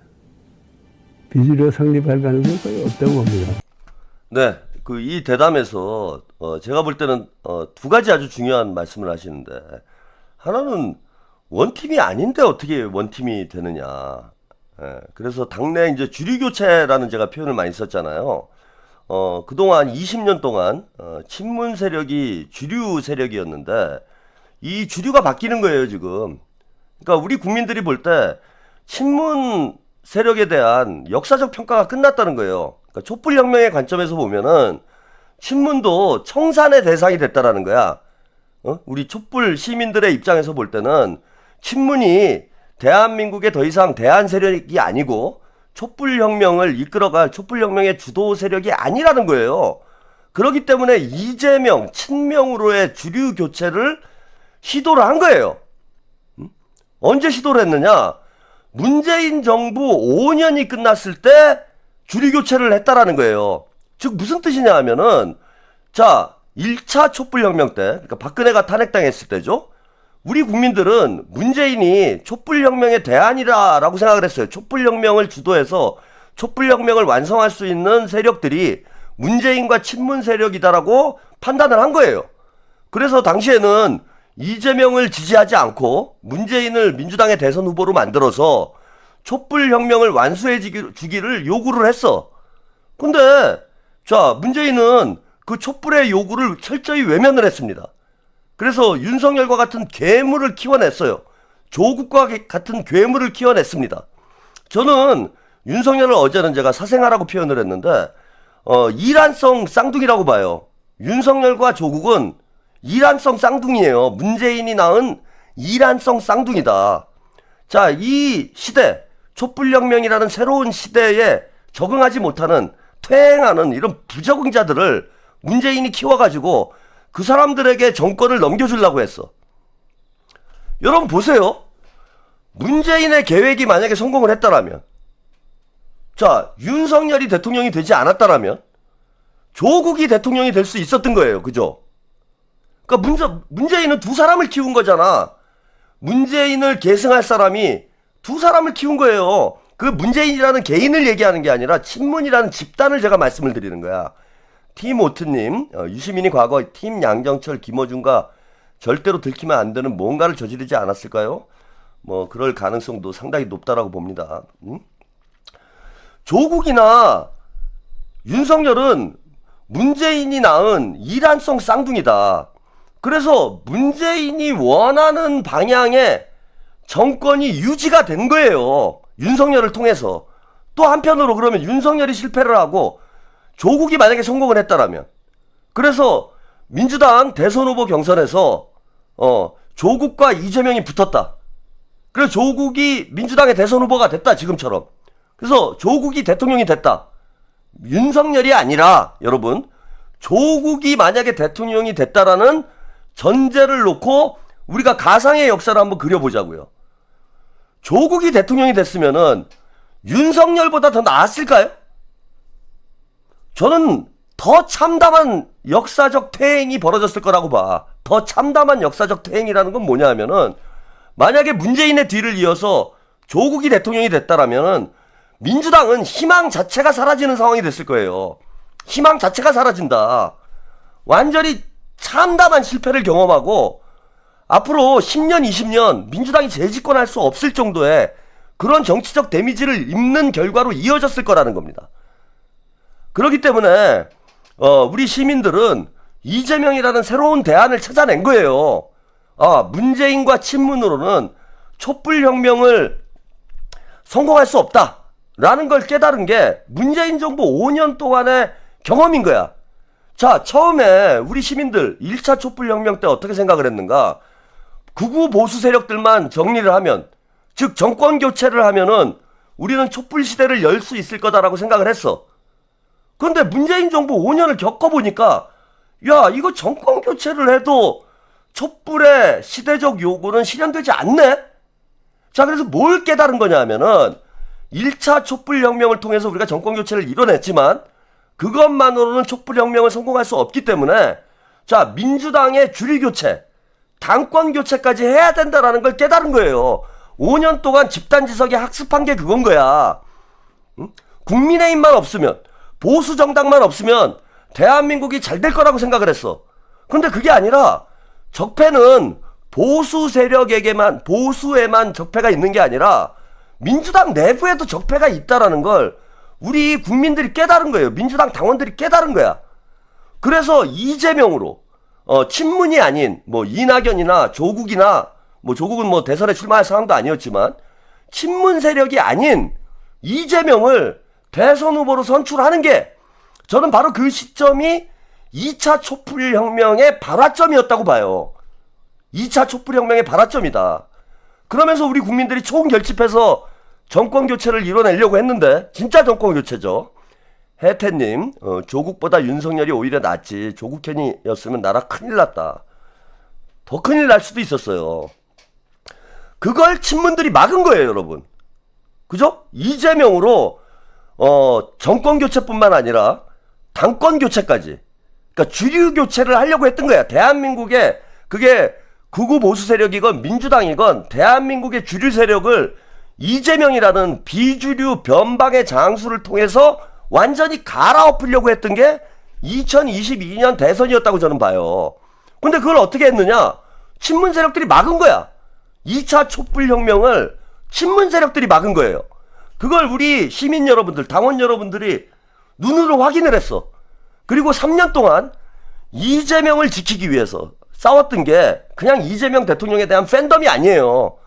비주류가 성립할 가능성이 거의 없다고 봅니다. 네, 그 이 대담에서 제가 볼 때는 두 가지 아주 중요한 말씀을 하시는데 하나는 원팀이 아닌데 어떻게 원팀이 되느냐. 예, 그래서 당내 이제 주류 교체라는 제가 표현을 많이 썼잖아요. 그동안 20년 동안 친문 세력이 주류 세력이었는데 이 주류가 바뀌는 거예요, 지금. 그러니까 우리 국민들이 볼 때 친문 세력에 대한 역사적 평가가 끝났다는 거예요. 그러니까 촛불혁명의 관점에서 보면은 친문도 청산의 대상이 됐다라는 거야. 우리 촛불 시민들의 입장에서 볼 때는 친문이 대한민국의 더 이상 대한 세력이 아니고 촛불혁명을 이끌어갈 촛불혁명의 주도 세력이 아니라는 거예요. 그렇기 때문에 이재명, 친명으로의 주류 교체를 시도를 한 거예요. 언제 시도를 했느냐? 문재인 정부 5년이 끝났을 때 주류 교체를 했다라는 거예요. 즉 무슨 뜻이냐 하면은 자 1차 촛불혁명 때 그러니까 박근혜가 탄핵당했을 때죠. 우리 국민들은 문재인이 촛불혁명의 대안이라고 생각을 했어요. 촛불혁명을 주도해서 촛불혁명을 완성할 수 있는 세력들이 문재인과 친문 세력이다라고 판단을 한 거예요. 그래서 당시에는 이재명을 지지하지 않고 문재인을 민주당의 대선 후보로 만들어서 촛불혁명을 완수해 주기를 요구를 했어. 근데 자 문재인은 그 촛불의 요구를 철저히 외면을 했습니다. 그래서 윤석열과 같은 괴물을 키워냈어요. 조국과 같은 괴물을 키워냈습니다. 저는 윤석열을 어제는 제가 사생아라고 표현을 했는데 이란성 쌍둥이라고 봐요. 윤석열과 조국은 이란성 쌍둥이에요. 문재인이 낳은 이란성 쌍둥이다. 자, 이 시대, 촛불혁명이라는 새로운 시대에 적응하지 못하는, 퇴행하는 이런 부적응자들을 문재인이 키워가지고 그 사람들에게 정권을 넘겨주려고 했어. 여러분 보세요. 문재인의 계획이 만약에 성공을 했다라면, 자, 윤석열이 대통령이 되지 않았다라면 조국이 대통령이 될 수 있었던 거예요. 그죠? 그러니까 문재인은 두 사람을 키운 거잖아. 문재인을 계승할 사람이 두 사람을 키운 거예요. 그 문재인이라는 개인을 얘기하는 게 아니라 친문이라는 집단을 제가 말씀을 드리는 거야. 팀오트님, 유시민이 과거 팀 양정철, 김어준과 절대로 들키면 안 되는 뭔가를 저지르지 않았을까요? 뭐 그럴 가능성도 상당히 높다라고 봅니다. 조국이나 윤석열은 문재인이 낳은 이란성 쌍둥이다. 그래서 문재인이 원하는 방향의 정권이 유지가 된 거예요. 윤석열을 통해서. 또 한편으로 그러면 윤석열이 실패를 하고 조국이 만약에 성공을 했다라면, 그래서 민주당 대선 후보 경선에서 조국과 이재명이 붙었다. 그래서 조국이 민주당의 대선 후보가 됐다, 지금처럼. 그래서 조국이 대통령이 됐다. 윤석열이 아니라 여러분, 조국이 만약에 대통령이 됐다라는 전제를 놓고 우리가 가상의 역사를 한번 그려보자고요. 조국이 대통령이 됐으면은 윤석열보다 더 나았을까요? 저는 더 참담한 역사적 퇴행이 벌어졌을 거라고 봐. 더 참담한 역사적 퇴행이라는 건 뭐냐 하면은, 만약에 문재인의 뒤를 이어서 조국이 대통령이 됐다라면은 민주당은 희망 자체가 사라지는 상황이 됐을 거예요. 희망 자체가 사라진다. 완전히 참담한 실패를 경험하고 앞으로 10년, 20년 민주당이 재집권할 수 없을 정도의 그런 정치적 데미지를 입는 결과로 이어졌을 거라는 겁니다. 그렇기 때문에 우리 시민들은 이재명이라는 새로운 대안을 찾아낸 거예요. 문재인과 친문으로는 촛불혁명을 성공할 수 없다라는 걸 깨달은 게 문재인 정부 5년 동안의 경험인 거야. 자, 처음에 우리 시민들 1차 촛불혁명 때 어떻게 생각을 했는가? 극우 보수 세력들만 정리를 하면, 즉 정권 교체를 하면은 우리는 촛불 시대를 열 수 있을 거다라고 생각을 했어. 그런데 문재인 정부 5년을 겪어보니까, 야, 이거 정권 교체를 해도 촛불의 시대적 요구는 실현되지 않네? 자, 그래서 뭘 깨달은 거냐 하면은 1차 촛불혁명을 통해서 우리가 정권 교체를 이뤄냈지만 그것만으로는 촛불혁명을 성공할 수 없기 때문에, 자, 민주당의 주류 교체, 당권 교체까지 해야 된다라는 걸 깨달은 거예요. 5년 동안 집단지석이 학습한 게 그건 거야. 국민의힘만 없으면, 보수 정당만 없으면 대한민국이 잘 될 거라고 생각을 했어. 근데 그게 아니라 적폐는 보수 세력에게만, 보수에만 적폐가 있는 게 아니라 민주당 내부에도 적폐가 있다라는 걸 우리 국민들이 깨달은 거예요. 민주당 당원들이 깨달은 거야. 그래서 이재명으로 친문이 아닌 뭐 이낙연이나 조국이나, 뭐 조국은 뭐 대선에 출마할 상황도 아니었지만 친문 세력이 아닌 이재명을 대선 후보로 선출하는 게, 저는 바로 그 시점이 2차 촛불혁명의 발화점이었다고 봐요. 2차 촛불혁명의 발화점이다. 그러면서 우리 국민들이 총결집해서 정권 교체를 이뤄내려고 했는데, 진짜 정권 교체죠. 혜태님, 조국보다 윤석열이 오히려 낫지. 조국현이었으면 나라 큰일 났다. 더 큰일 날 수도 있었어요. 그걸 친문들이 막은 거예요, 여러분. 그죠? 이재명으로 정권 교체뿐만 아니라 당권 교체까지, 그러니까 주류 교체를 하려고 했던 거야. 대한민국에, 그게 극우 보수 세력이건 민주당이건 대한민국의 주류 세력을 이재명이라는 비주류 변방의 장수를 통해서 완전히 갈아엎으려고 했던 게 2022년 대선이었다고 저는 봐요. 근데 그걸 어떻게 했느냐? 친문 세력들이 막은 거야. 2차 촛불혁명을 친문 세력들이 막은 거예요. 그걸 우리 시민 여러분들, 당원 여러분들이 눈으로 확인을 했어. 그리고 3년 동안 이재명을 지키기 위해서 싸웠던 게 그냥 이재명 대통령에 대한 팬덤이 아니에요.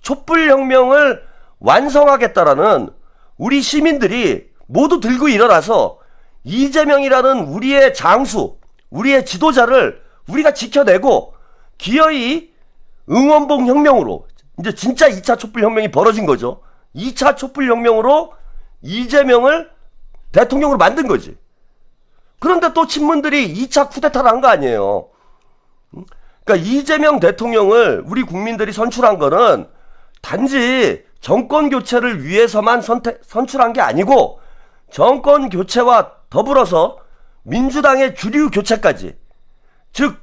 촛불혁명을 완성하겠다라는 우리 시민들이 모두 들고 일어나서 이재명이라는 우리의 장수, 우리의 지도자를 우리가 지켜내고 기어이 응원봉 혁명으로 이제 진짜 2차 촛불혁명이 벌어진 거죠. 2차 촛불혁명으로 이재명을 대통령으로 만든 거지. 그런데 또 친문들이 2차 쿠데타를 한 거 아니에요. 그러니까 이재명 대통령을 우리 국민들이 선출한 거는 단지 정권 교체를 위해서만 선출한 게 아니고 정권 교체와 더불어서 민주당의 주류 교체까지, 즉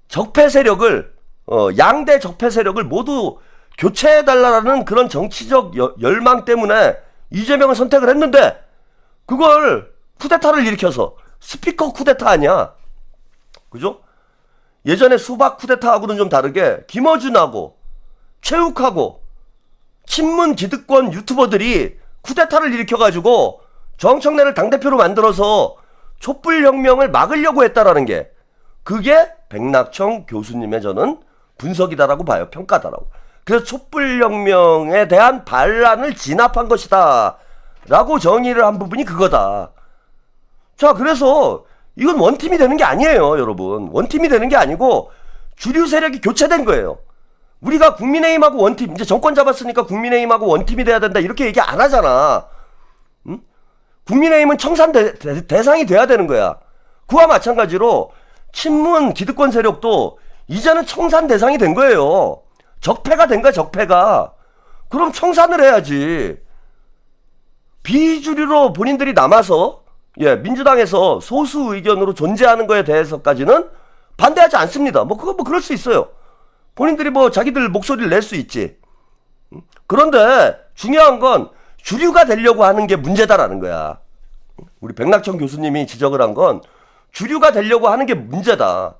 적폐 세력을 양대 적폐 세력을 모두 교체해달라는 그런 정치적 열망 때문에 이재명을 선택을 했는데 그걸 쿠데타를 일으켜서 스피커 쿠데타 아니야. 그죠? 예전에 수박 쿠데타하고는 좀 다르게 김어준하고 최욱하고 친문 기득권 유튜버들이 쿠데타를 일으켜가지고 정청래를 당대표로 만들어서 촛불혁명을 막으려고 했다라는 게 그게 백낙청 교수님의 저는 분석이다라고 봐요. 평가다라고. 그래서 촛불혁명에 대한 반란을 진압한 것이다 라고 정의를 한 부분이 그거다. 자, 그래서 이건 원팀이 되는 게 아니에요, 여러분. 원팀이 되는 게 아니고 주류 세력이 교체된 거예요. 우리가 국민의힘하고 원팀, 이제 정권 잡았으니까 국민의힘하고 원팀이 돼야 된다 이렇게 얘기 안 하잖아. 응? 국민의힘은 청산 대상이 돼야 되는 거야. 그와 마찬가지로 친문 기득권 세력도 이제는 청산 대상이 된 거예요. 적폐가 된 거야, 적폐가. 그럼 청산을 해야지. 비주류로 본인들이 남아서 민주당에서 소수 의견으로 존재하는 거에 대해서까지는 반대하지 않습니다. 뭐 그럴 수 있어요. 본인들이 뭐 자기들 목소리를 낼 수 있지. 그런데 중요한 건 주류가 되려고 하는 게 문제다라는 거야. 우리 백낙천 교수님이 지적을 한 건 주류가 되려고 하는 게 문제다.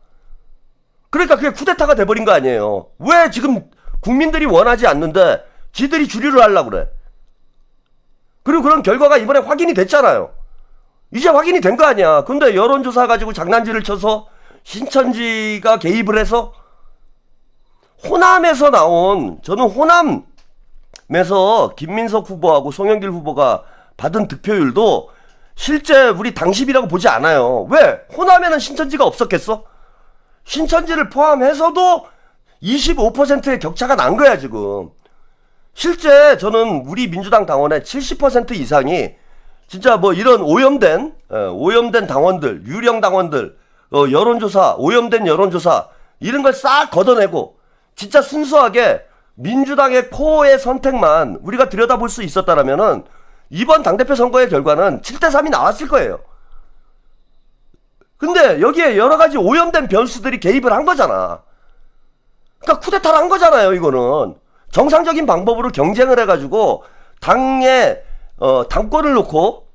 그러니까 그게 쿠데타가 돼버린 거 아니에요. 왜 지금 국민들이 원하지 않는데 지들이 주류를 하려고 그래. 그리고 그런 결과가 이번에 확인이 됐잖아요. 이제 확인이 된 거 아니야. 근데 여론조사 가지고 장난질을 쳐서 신천지가 개입을 해서 호남에서 나온, 저는 호남에서 김민석 후보하고 송영길 후보가 받은 득표율도 실제 우리 당십이라고 보지 않아요. 왜? 호남에는 신천지가 없었겠어? 신천지를 포함해서도 25%의 격차가 난 거야, 지금. 실제 저는 우리 민주당 당원의 70% 이상이 진짜 뭐 이런 오염된 당원들, 유령 당원들, 여론조사, 오염된 여론조사, 이런 걸 싹 걷어내고 진짜 순수하게 민주당의 코어의 선택만 우리가 들여다볼 수 있었다라면은 이번 당대표 선거의 결과는 7대3이 나왔을 거예요. 근데 여기에 여러 가지 오염된 변수들이 개입을 한 거잖아. 그러니까 쿠데타를 한 거잖아요, 이거는. 정상적인 방법으로 경쟁을 해가지고 당의 당권을 놓고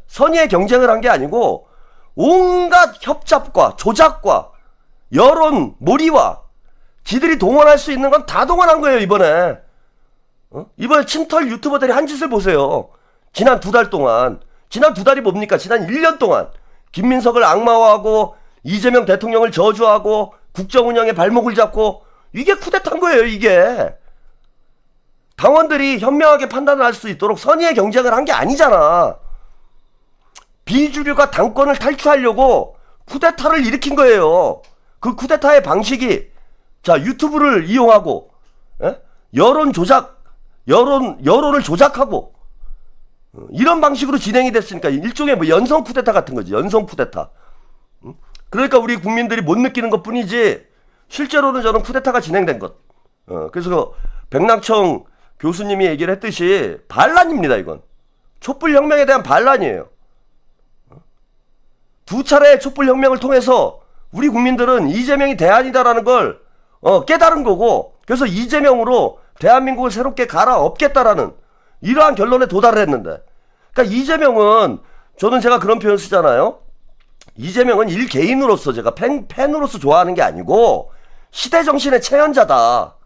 선의의 경쟁을 한 게 아니고 온갖 협잡과 조작과 여론 몰이와 지들이 동원할 수 있는 건 다 동원한 거예요, 이번에. 이번에 침털 유튜버들이 한 짓을 보세요. 지난 2달 동안. 지난 2달이 뭡니까? 지난 1년 동안 김민석을 악마화하고 이재명 대통령을 저주하고 국정 운영에 발목을 잡고 이게 쿠데타인 거예요, 이게. 당원들이 현명하게 판단을 할 수 있도록 선의의 경쟁을 한 게 아니잖아. 비주류가 당권을 탈취하려고 쿠데타를 일으킨 거예요. 그 쿠데타의 방식이 자, 유튜브를 이용하고 여론 조작, 여론을 조작하고 이런 방식으로 진행이 됐으니까 일종의 뭐 연성 쿠데타 같은 거지. 연성 쿠데타. 그러니까 우리 국민들이 못 느끼는 것 뿐이지 실제로는 저는 쿠데타가 진행된 것. 그래서 백낙청 교수님이 얘기를 했듯이 반란입니다, 이건. 촛불혁명에 대한 반란이에요. 2차례의 촛불혁명을 통해서 우리 국민들은 이재명이 대안이다라는 걸 깨달은 거고, 그래서 이재명으로 대한민국을 새롭게 갈아엎겠다라는 이러한 결론에 도달을 했는데, 그러니까 이재명은, 저는 제가 그런 표현 쓰잖아요. 이재명은 일개인으로서 제가 팬으로서 좋아하는 게 아니고 시대정신의 체현자다.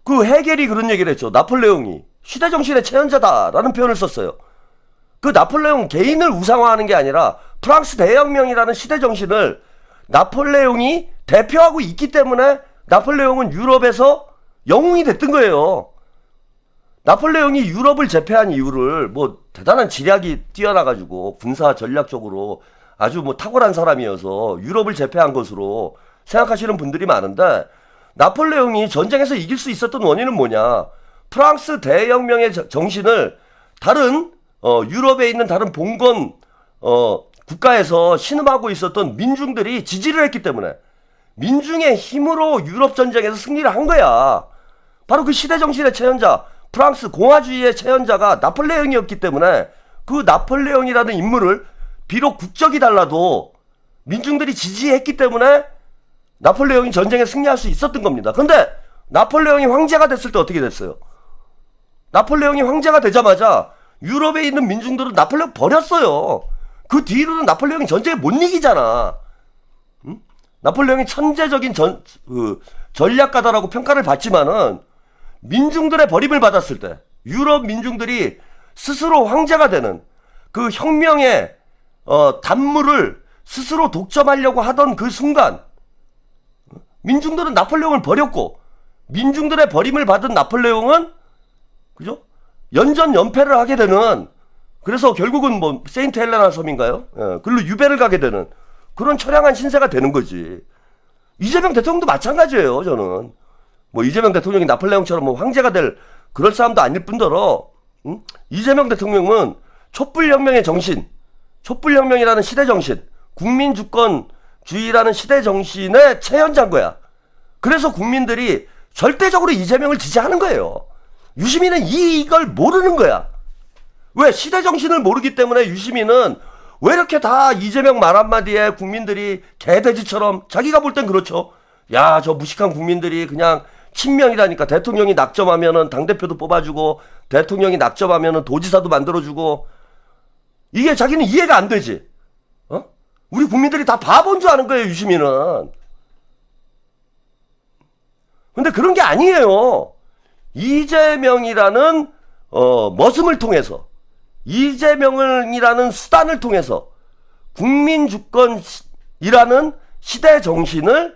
그 헤겔이 그런 얘기를 했죠. 나폴레옹이 시대정신의 체현자다라는 표현을 썼어요. 그 나폴레옹 개인을 우상화하는 게 아니라 프랑스 대혁명이라는 시대 정신을 나폴레옹이 대표하고 있기 때문에 나폴레옹은 유럽에서 영웅이 됐던 거예요. 나폴레옹이 유럽을 제패한 이유를 뭐 대단한 지략이 뛰어나가지고 군사 전략적으로 아주 뭐 탁월한 사람이어서 유럽을 제패한 것으로 생각하시는 분들이 많은데, 나폴레옹이 전쟁에서 이길 수 있었던 원인은 뭐냐? 프랑스 대혁명의 정신을 다른 유럽에 있는 다른 봉건 국가에서 신음하고 있었던 민중들이 지지를 했기 때문에, 민중의 힘으로 유럽 전쟁에서 승리를 한 거야. 바로 그 시대 정신의 체현자, 프랑스 공화주의의 체현자가 나폴레옹이었기 때문에, 그 나폴레옹이라는 인물을 비록 국적이 달라도 민중들이 지지했기 때문에 나폴레옹이 전쟁에 승리할 수 있었던 겁니다. 근데 나폴레옹이 황제가 됐을 때 어떻게 됐어요? 나폴레옹이 황제가 되자마자 유럽에 있는 민중들은 나폴레옹 버렸어요. 그 뒤로는 나폴레옹이 전쟁에 못 이기잖아. 응? 나폴레옹이 천재적인 전략가다라고 평가를 받지만은, 민중들의 버림을 받았을 때, 유럽 민중들이 스스로 황제가 되는 그 혁명의 단물을 스스로 독점하려고 하던 그 순간, 민중들은 나폴레옹을 버렸고, 민중들의 버림을 받은 나폴레옹은, 그죠? 연전연패를 하게 되는, 그래서 결국은 뭐 세인트 헬레나 섬인가요? 글로 유배를 가게 되는 그런 처량한 신세가 되는 거지. 이재명 대통령도 마찬가지예요. 저는 뭐 이재명 대통령이 나폴레옹처럼 뭐 황제가 될 그럴 사람도 아닐 뿐더러, 응? 이재명 대통령은 촛불혁명의 정신, 촛불혁명이라는 시대 정신, 국민주권주의라는 시대 정신의 체현자인 거야. 그래서 국민들이 절대적으로 이재명을 지지하는 거예요. 유시민은 이걸 모르는 거야. 왜? 시대 정신을 모르기 때문에 유시민은 왜 이렇게 다 이재명 말 한마디에 국민들이 개돼지처럼, 자기가 볼 땐 그렇죠. 야, 저 무식한 국민들이 그냥 친명이라니까, 대통령이 낙점하면은 당대표도 뽑아주고, 대통령이 낙점하면은 도지사도 만들어주고, 이게 자기는 이해가 안 되지. 우리 국민들이 다 바보인 줄 아는 거예요, 유시민은. 근데 그런 게 아니에요. 이재명이라는 머슴을 통해서, 이재명이라는 수단을 통해서 국민주권이라는 시대 정신의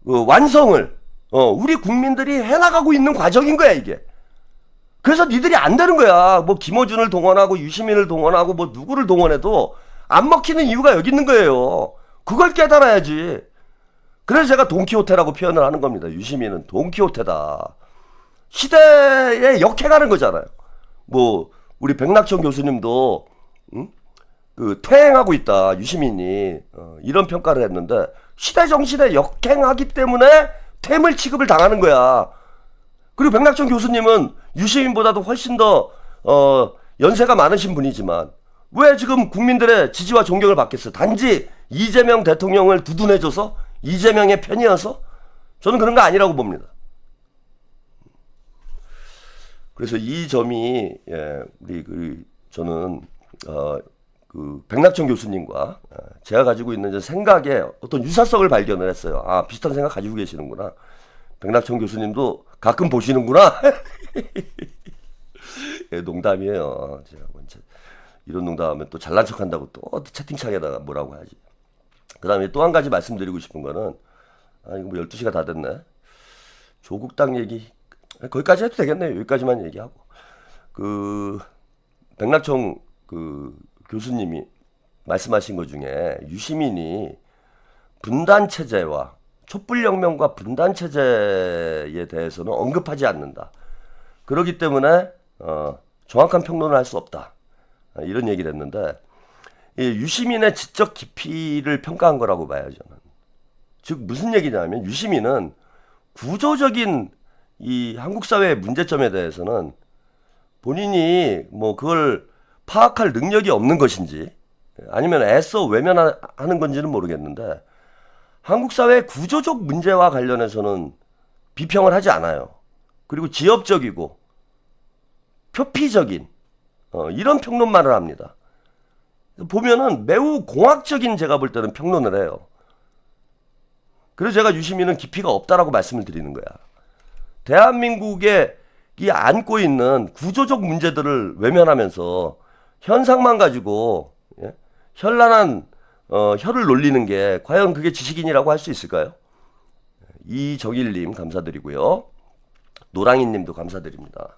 완성을 우리 국민들이 해나가고 있는 과정인 거야, 이게. 그래서 니들이 안 되는 거야. 뭐 김어준을 동원하고 유시민을 동원하고 뭐 누구를 동원해도 안 먹히는 이유가 여기 있는 거예요. 그걸 깨달아야지. 그래서 제가 돈키호테라고 표현을 하는 겁니다. 유시민은 돈키호테다. 시대에 역행하는 거잖아요. 뭐 우리 백낙천 교수님도 그 퇴행하고 있다, 유시민이, 이런 평가를 했는데, 시대 정신에 역행하기 때문에 퇴물 취급을 당하는 거야. 그리고 백낙천 교수님은 유시민보다도 훨씬 더 연세가 많으신 분이지만 왜 지금 국민들의 지지와 존경을 받겠어요? 단지 이재명 대통령을 두둔해줘서, 이재명의 편이어서? 저는 그런 거 아니라고 봅니다. 그래서 이 점이, 저는 그 백낙천 교수님과 제가 가지고 있는 생각에 어떤 유사성을 발견을 했어요. 아, 비슷한 생각 가지고 계시는구나. 백낙천 교수님도 가끔 보시는구나. 예, 농담이에요. 제가 이런 농담하면 또 잘난 척한다고 또 채팅창에다가 뭐라고 하지. 그 다음에 또 한 가지 말씀드리고 싶은 거는, 이거 뭐 12시가 다 됐네. 조국 땅 얘기 거기까지 해도 되겠네요. 여기까지만 얘기하고, 백낙천 교수님이 말씀하신 것 중에 유시민이 분단체제와 촛불혁명과 분단체제에 대해서는 언급하지 않는다. 그렇기 때문에 정확한 평론을 할 수 없다. 이런 얘기를 했는데, 이 유시민의 지적 깊이를 평가한 거라고 봐요, 저는. 즉 무슨 얘기냐면, 유시민은 구조적인 이 한국 사회의 문제점에 대해서는 본인이 뭐 그걸 파악할 능력이 없는 것인지, 아니면 애써 외면하는 건지는 모르겠는데, 한국 사회의 구조적 문제와 관련해서는 비평을 하지 않아요. 그리고 지엽적이고 표피적인 이런 평론만을 합니다. 보면은 매우 공학적인, 제가 볼 때는 평론을 해요. 그래서 제가 유시민은 깊이가 없다라고 말씀을 드리는 거야. 대한민국의 안고 있는 구조적 문제들을 외면하면서 현상만 가지고 예? 현란한 혀를 놀리는 게 과연 그게 지식인이라고 할 수 있을까요? 이정일님 감사드리고요. 노랑이님도 감사드립니다.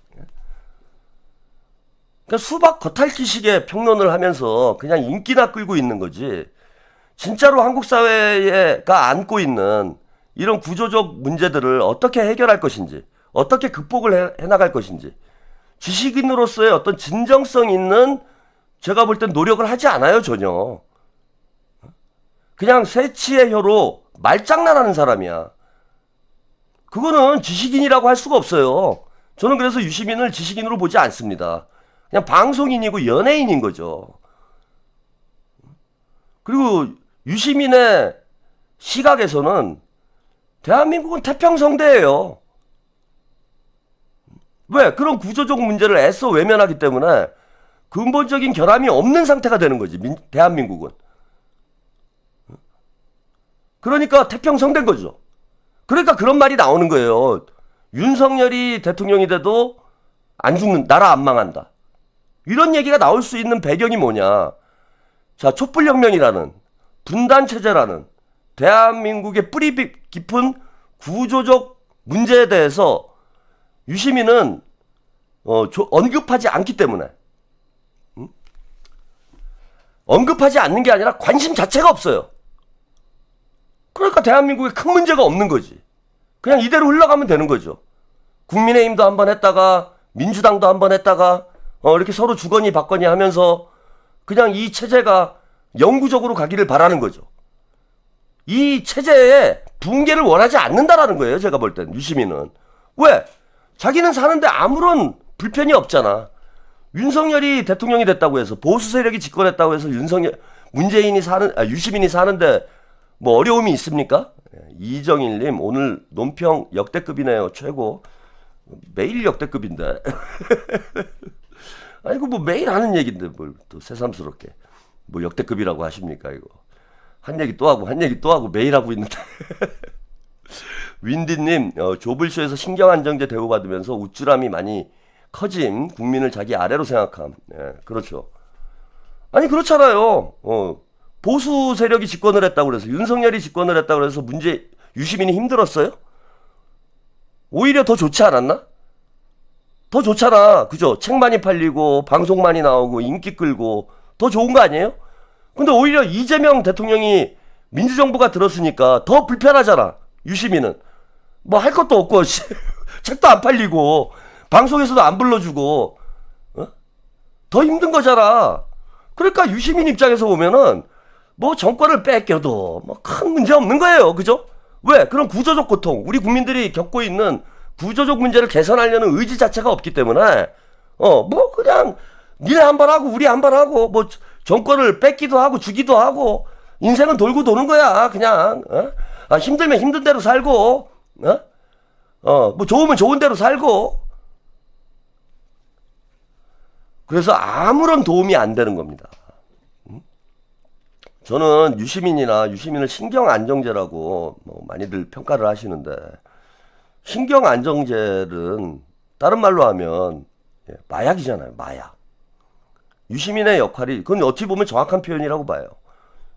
그러니까 수박 겉핥기식의 평론을 하면서 그냥 인기나 끌고 있는 거지. 진짜로 한국 사회가 안고 있는 이런 구조적 문제들을 어떻게 해결할 것인지, 어떻게 극복을 해나갈 것인지, 지식인으로서의 어떤 진정성 있는 제가 볼 땐 노력을 하지 않아요, 전혀. 그냥 새치의 혀로 말장난하는 사람이야. 그거는 지식인이라고 할 수가 없어요. 저는 그래서 유시민을 지식인으로 보지 않습니다. 그냥 방송인이고 연예인인 거죠. 그리고 유시민의 시각에서는 대한민국은 태평성대예요. 왜? 그런 구조적 문제를 애써 외면하기 때문에 근본적인 결함이 없는 상태가 되는 거지, 대한민국은. 그러니까 태평성된 거죠. 그러니까 그런 말이 나오는 거예요. 윤석열이 대통령이 돼도 안 죽는, 나라 안 망한다. 이런 얘기가 나올 수 있는 배경이 뭐냐. 자, 촛불혁명이라는, 분단체제라는 대한민국의 뿌리 깊은 구조적 문제에 대해서 유시민은 언급하지 않기 때문에, 언급하지 않는 게 아니라 관심 자체가 없어요. 그러니까 대한민국에 큰 문제가 없는 거지. 그냥 이대로 흘러가면 되는 거죠. 국민의힘도 한번 했다가 민주당도 한번 했다가 이렇게 서로 주거니 받거니 하면서 그냥 이 체제가 영구적으로 가기를 바라는 거죠. 이 체제의 붕괴를 원하지 않는다라는 거예요. 제가 볼 땐 유시민은. 왜? 자기는 사는데 아무런 불편이 없잖아. 윤석열이 대통령이 됐다고 해서, 보수 세력이 집권했다고 해서 유시민이 사는데 뭐 어려움이 있습니까? 이정일님 오늘 논평 역대급이네요. 최고. 매일 역대급인데. 아이고 뭐 매일 하는 얘기인데 뭘 또 새삼스럽게 뭐 역대급이라고 하십니까 이거. 한 얘기 또 하고 한 얘기 또 하고 매일 하고 있는데. 윈디님 조블쇼에서 신경안정제 대우받으면서 우쭐함이 많이 커짐, 국민을 자기 아래로 생각함. 예, 그렇죠. 아니 그렇잖아요. 보수 세력이 집권을 했다고 그래서, 윤석열이 집권을 했다고 그래서 유시민이 힘들었어요? 오히려 더 좋지 않았나? 더 좋잖아. 그죠? 책 많이 팔리고 방송 많이 나오고 인기 끌고 더 좋은 거 아니에요? 근데 오히려 이재명 대통령이 민주정부가 들었으니까 더 불편하잖아. 유시민은 뭐 할 것도 없고 책도 안 팔리고 방송에서도 안 불러주고 더 힘든 거잖아. 그러니까 유시민 입장에서 보면은 뭐 정권을 뺏겨도 뭐 큰 문제 없는 거예요. 그죠? 왜? 그런 구조적 고통, 우리 국민들이 겪고 있는 구조적 문제를 개선하려는 의지 자체가 없기 때문에 뭐 그냥 니네 한 번 하고 우리 한 번 하고 뭐 정권을 뺏기도 하고 주기도 하고 인생은 돌고 도는 거야. 그냥 힘들면 힘든 대로 살고 뭐 좋으면 좋은 대로 살고. 그래서 아무런 도움이 안 되는 겁니다. 저는 유시민을 신경안정제라고 뭐 많이들 평가를 하시는데, 신경안정제는 다른 말로 하면 마약이잖아요. 마약. 유시민의 역할이, 그건 어찌 보면 정확한 표현이라고 봐요.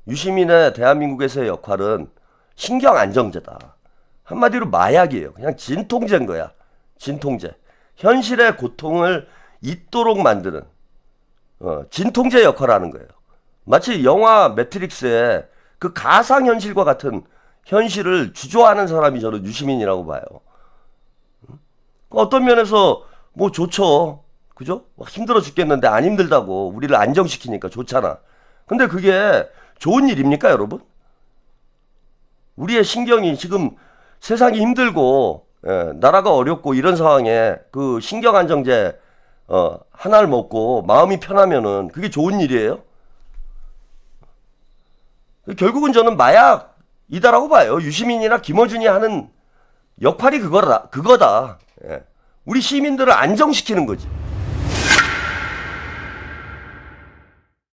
유시민의 대한민국에서의 역할은 신경안정제다. 한마디로 마약이에요. 그냥 진통제인 거야. 진통제. 현실의 고통을 잊도록 만드는 진통제 역할을 하는 거예요. 마치 영화 매트릭스의 그 가상현실과 같은 현실을 주조하는 사람이 저는 유시민이라고 봐요. 어떤 면에서 뭐 좋죠. 그죠? 막 힘들어 죽겠는데 안 힘들다고 우리를 안정시키니까 좋잖아. 근데 그게 좋은 일입니까, 여러분? 우리의 신경이 지금 세상이 힘들고 나라가 어렵고 이런 상황에 그 신경안정제 하나를 먹고 마음이 편하면은 그게 좋은 일이에요? 결국은 저는 마약이다라고 봐요. 유시민이나 김어준이 하는 역할이 그거다. 우리 시민들을 안정시키는 거지.